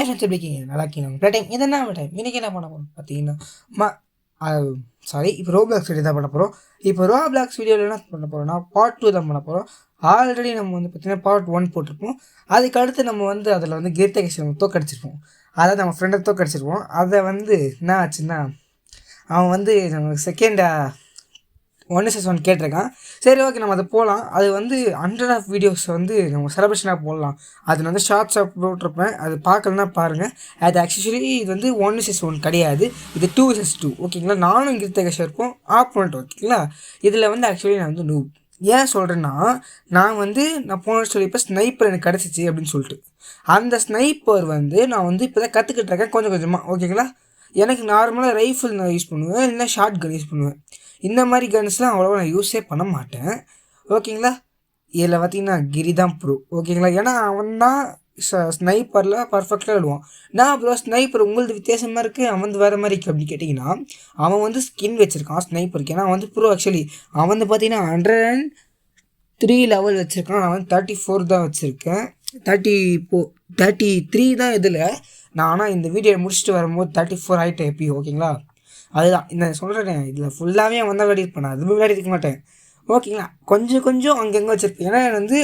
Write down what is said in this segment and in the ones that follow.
Friends எப்படி இருக்கீங்க? நல்லா இருக்கீங்க? டைம் இதென்ன டைம் இன்றைக்கி என்ன பண்ண போகிறோம் பார்த்தீங்கன்னா சாரி இப்போ ரோப்ளாக்ஸ் வீடியோ தான் பண்ண போகிறோம். இப்போ ரோப்ளாக்ஸ் வீடியோவில் என்ன பண்ண போகிறோம்னா பார்ட் 2 தான் பண்ண போகிறோம். ஆல்ரெடி நம்ம வந்து பார்த்திங்கன்னா பார்ட் 1 போட்டிருப்போம். அதுக்கு அடுத்து நம்ம வந்து அதில் வந்து கீர்த்தகேஷ் நம்ம தோக்கடிச்சிருப்போம். அதாவது நம்ம ஃப்ரெண்டை தோக்கடிச்சிருப்போம். அதை வந்து என்ன ஆச்சுன்னா அவன் வந்து நம்ம செகண்டாக 1:1 கேட்டிருக்கான். சரி ஓகே நம்ம அதை போகலாம். அது வந்து 100 ஆஃப் வீடியோஸ் வந்து நம்ம செலிப்ரேஷனாக போடலாம். அது வந்து ஷார்ட்ஸாக போட்டிருப்பேன். அது பார்க்கலன்னா பாருங்கள். அது ஆக்சுவலி இது வந்து 1:1 கிடையாது. இது 2:2 ஓகேங்களா. நானும் கீர்த்தகேஷ் இருப்போம் ஆப்போனண்ட் ஓகேங்களா. இதில் வந்து ஆக்சுவலி நான் வந்து நூப் ஏன் சொல்கிறேன்னா நான் போன சொல்லிப்போ ஸ்னைப்பர் எனக்கு கிடச்சிச்சு அப்படின்னு சொல்லிட்டு அந்த ஸ்னைப்பர் வந்து நான் வந்து இப்போ தான் கற்றுக்கிட்டு இருக்கேன் கொஞ்சம் கொஞ்சமாக ஓகேங்களா. எனக்கு நார்மலாக ரைஃபிள் நான் யூஸ் பண்ணுவேன், இல்லைன்னா ஷார்ட் கன் யூஸ் பண்ணுவேன். இந்த மாதிரி கன்ஸ்லாம் அவ்வளோவா நான் யூஸே பண்ண மாட்டேன் ஓகேங்களா. இதில் பார்த்திங்கன்னா கிரி தான் ப்ரோ ஓகேங்களா. ஏன்னா அவன் தான் ஸ்னைப்பரில் பர்ஃபெக்டாக விடுவான். நான் ப்ரோ ஸ்னைப்பர் உங்களது வித்தியாசமாக இருக்குது, அவன் வந்து வேறு மாதிரி இருக்குது அப்படின்னு கேட்டிங்கன்னா அவன் வந்து ஸ்கின் வச்சுருக்கான் ஸ்னைப்பருக்கு. ஏன்னா அவன் வந்து ப்ரோ ஆக்சுவலி அவன் வந்து பார்த்திங்கன்னா 103 லெவல் வச்சுருக்கான். நான் வந்து 34 தான் வச்சுருக்கேன். 33 தான் இதில். நான் ஆனால் இந்த வீடியோ முடிச்சுட்டு வரும்போது 34 ஆகிட்டேன் எப்பயும் ஓகேங்களா. அதுதான் இந்த சொல்கிறேன். இதில் ஃபுல்லாகவே அவன் தான் விளையாடி இருப்பேன், நான் அதுவும் விளையாடி இருக்க மாட்டேன் ஓகேங்களா. கொஞ்சம் அங்கங்கே வச்சுருப்பேன். ஏன்னா வந்து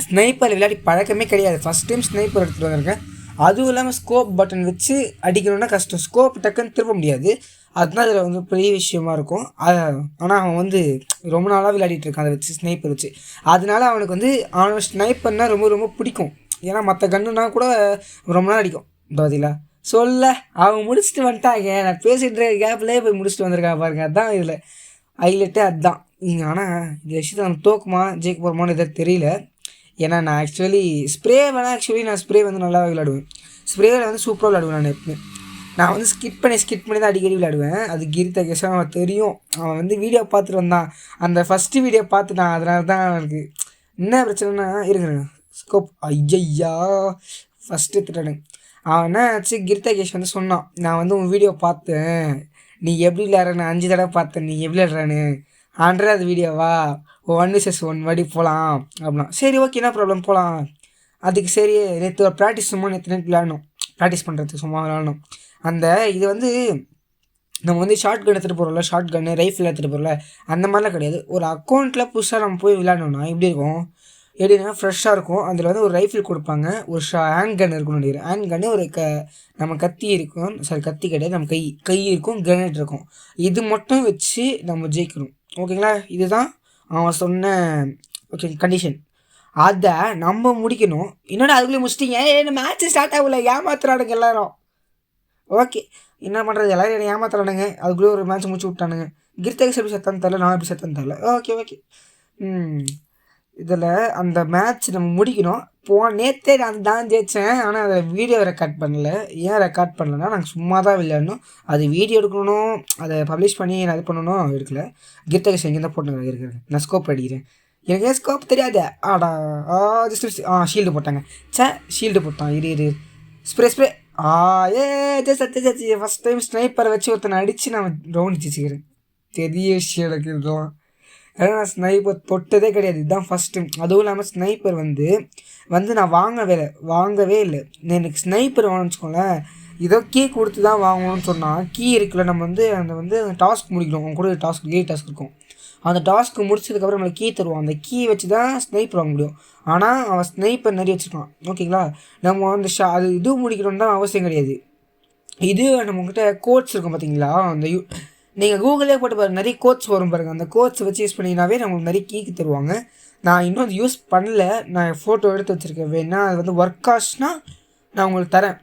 ஸ்னைப்பர் விளையாடி பழக்கமே கிடையாது. ஃபஸ்ட் டைம் ஸ்னைப்பர் எடுத்துகிட்டு வந்திருக்கேன். அதுவும் இல்லாமல் ஸ்கோப் பட்டன் வச்சு அடிக்கணுன்னா கஷ்டம். ஸ்கோப் டக்குன்னு திருப்ப முடியாது. அதுதான் இதில் வந்து பெரிய விஷயமா இருக்கும். ஆனால் அவன் வந்து ரொம்ப நாளாக விளையாடிட்டு இருக்கான் அதை வச்சு ஸ்னைப்பர் வச்சு. அதனால அவனுக்கு வந்து அவன் ஸ்னைப்பர்னால் ரொம்ப ரொம்ப பிடிக்கும். ஏன்னா மற்ற கன்னுனா கூட ரொம்ப நாள் அடிக்கும் பார்த்தீங்களா. சொல்ல அவங்க முடிச்சுட்டு வந்துட்டாங்க. நான் பேசிகிட்டு கேப்லேயே போய் முடிச்சுட்டு வந்திருக்காங்க பாருங்கள். அதுதான் இதில் ஹைலைட்டே அதுதான். ஆனால் இந்த விஷயத்தை நம்ம தோக்குமா ஜெயிக்க போகிறோமான்னு எதாவது தெரியல. ஏன்னா நான் ஆக்சுவலி ஸ்ப்ரே நான் ஸ்ப்ரே வந்து நல்லா விளையாடுவேன். ஸ்ப்ரேவில் வந்து சூப்பராக விளையாடுவேன். நான் எப்பவுமே நான் வந்து ஸ்கிட் பண்ணி தான் அடிக்கடி விளையாடுவேன். அது கீர்த்தகேஷாக அவன் தெரியும். அவன் வந்து வீடியோ பார்த்துட்டு வந்தான். அந்த ஃபஸ்ட்டு வீடியோ பார்த்துட்டான். அதனால தான் அவனுக்கு என்ன பிரச்சனைனா இருக்கிறேன் ஸ்கோப் ஐயா ஃபஸ்ட்டு திட்டானுங்க. அவன் என்ன ஆச்சு கீர்த்தகேஷ் வந்து சொன்னான், நான் வந்து உன் வீடியோ பார்த்தேன், நீ எப்படி விளையாடுறேன்னு 5 தடவை பார்த்தேன், நீ எப்படி விளையாடுறான்னு 100வது வீடியோவா 1:1 வாடி போகலாம் அப்படின்னா. சரி ஓகே என்ன ப்ராப்ளம் போகலாம். அதுக்கு சரி நேற்று ப்ராக்டிஸ் சும்மா நேற்று விளையாடணும், ப்ராக்டிஸ் பண்ணுறதுக்கு சும்மா விளையாடணும். அந்த இது வந்து நம்ம வந்து ஷார்ட் கன் எடுத்துகிட்டு போகிறோம்ல, ஷார்ட் கன்னு ரைஃபிள் எடுத்துகிட்டு போகிறோம்ல, அந்த மாதிரிலாம் கிடையாது. ஒரு அக்கௌண்ட்டில் புதுசாக நம்ம போய் விளையாடணும்னா எப்படி இருக்கும், எப்படின்னா ஃப்ரெஷ்ஷாக இருக்கும். அதில் வந்து ஒரு ரைஃபிள் கொடுப்பாங்க, ஒரு ஹேண்ட் கன் இருக்கும்னு நினைக்கிறேன். ஹேண்ட் கன்னு ஒரு நம்ம கத்தி இருக்கும், சாரி கத்தி கிடையாது, நம்ம கை இருக்கும், கிரனேட் இருக்கும். இது மட்டும் வச்சு நம்ம ஜெயிக்கணும் ஓகேங்களா. இதுதான் அவன் சொன்ன ஓகே கண்டிஷன். அதை நம்ம முடிக்கணும். இன்னொன்று அதுக்குள்ளே முடிச்சிட்டிங்க, என்ன மேட்ச்சு ஸ்டார்ட் ஆகல, ஏமாத்துறானுங்க எல்லாரும். ஓகே என்ன பண்ணுறது, எல்லோரும் என்னை ஏமாத்துறானுங்க. அதுக்குள்ளே ஒரு மேட்ச் முடிச்சு விட்டானுங்க. கீர்த்தகேஷ் எப்படி செத்தான்னு தெரில, நான் எப்படி செத்தான்னு தெரில. ஓகே இதில் அந்த மேட்ச் நம்ம முடிக்கணும். நேற்றே நான் தான் ஜெயித்தேன். ஆனால் அதை வீடியோ ரெக்கார்ட் பண்ணல. ஏன் ரெக்கார்ட் பண்ணலன்னா நாங்கள் சும்மா தான் விளையாடணும். அது வீடியோ எடுக்கணும், அதை பப்ளிஷ் பண்ணி நான் இது பண்ணணும் எடுக்கல. கீர்த்தகேஷ் எங்கேருந்து போட்டு இருக்கிறேன், நான் ஸ்கோப் அடிக்கிறேன். எனக்கு ஏன் ஸ்கோப் தெரியாது. ஜஸ்ட் ஷீல்டு போட்டாங்க. ஷீல்டு போட்டான். இரு ஸ்ப்ரே ஜெயிச்சு ஃபஸ்ட் டைம் ஸ்னைப்பரை வச்சு ஒருத்தனை அடித்து நான் ரவுண்ட் ஜெயிச்சுக்கிறேன். பெரிய விஷயம் எனக்கு இதெல்லாம். ஏன்னா நான் ஸ்னைப்பர் தொட்டதே கிடையாது, இதுதான் ஃபஸ்ட் டைம். அதுவும் இல்லாமல் ஸ்னைப்பர் வந்து நான் வாங்கவே இல்லை. எனக்கு ஸ்னைப்பர் வாங்கணும்னு வச்சுக்கோங்களேன், ஏதோ கீ கொடுத்து தான் வாங்கணும்னு சொன்னால், கீ இருக்குல்ல, நம்ம வந்து அந்த டாஸ்க் முடிக்கணும். அவங்க கூட டாஸ்க் இருக்கும். அந்த டாஸ்க்கு முடிச்சதுக்கப்புறம் நம்மளுக்கு கீ தருவான். அந்த கீ வச்சு தான் ஸ்னைப்பர் வாங்க முடியும். ஆனால் அவன் ஸ்னைப்பர் நிறைய வச்சுருக்கான் ஓகேங்களா. நம்ம அந்த அது இது முடிக்கணும்னு தான் அவசியம் கிடையாது. இது நம்மக்கிட்ட கோட்ஸ் இருக்கும் பார்த்தீங்களா, அந்த நீங்கள் கூகுளே போட்டு பாருங்கள், நிறைய கோட்ஸ் வரும் பாருங்கள். அந்த கோட்ஸ் வச்சு யூஸ் பண்ணிங்கனாவே நம்மளுக்கு நிறைய கீக்கு தருவாங்க. நான் இன்னும் அது யூஸ் பண்ணல, நான் ஃபோட்டோ எடுத்து வச்சுருக்கேன். வேணா அது வந்து ஒர்க் ஆச்சுன்னா நான் உங்களுக்கு தரேன்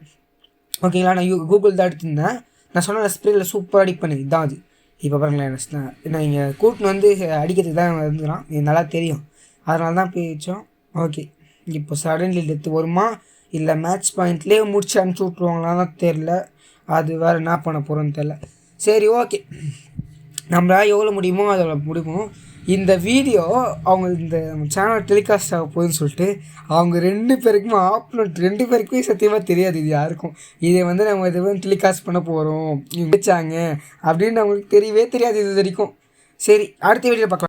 ஓகேங்களா. நான் கூகுள் தான் எடுத்திருந்தேன். நான் சொன்ன ஸ்ப்ரேயில் சூப்பராக அடிக் பண்ணி இதுதான் அது. இப்போ பாருங்களேன், என்ன இங்கே கூட்டின்னு வந்து அடிக்கிறதுக்கு தான் வந்துக்கிறான், எனக்கு நல்லா தெரியும். அதனால தான் போயிடுச்சோம். ஓகே இப்போ சடன்லி டெத்து வருமா இல்லை மேட்ச் பாயிண்ட்லேயே முடிச்சு அனுப்பிச்சி விட்ருவாங்களான்னு தெரில. அது வேறு என்ன பண்ண போகிறோன்னு தெரில. சரி ஓகே, நம்மளால் எவ்வளோ முடியுமோ அதில் முடிப்போம். இந்த வீடியோ அவங்க இந்த சேனல் டெலிகாஸ்ட் ஆக போகுதுன்னு சொல்லிட்டு அவங்க 2 பேருக்குமே ஆப்னட் 2 பேருக்குமே சத்தியமாக தெரியாது இது யாருக்கும். இதை வந்து நம்ம இதை வந்து டெலிகாஸ்ட் பண்ண போகிறோம், இவங்க வச்சாங்க அப்படின்னு அவங்களுக்கு தெரியவே தெரியாது இது வரைக்கும். சரி அடுத்த வீடியோ பார்க்கலாம்.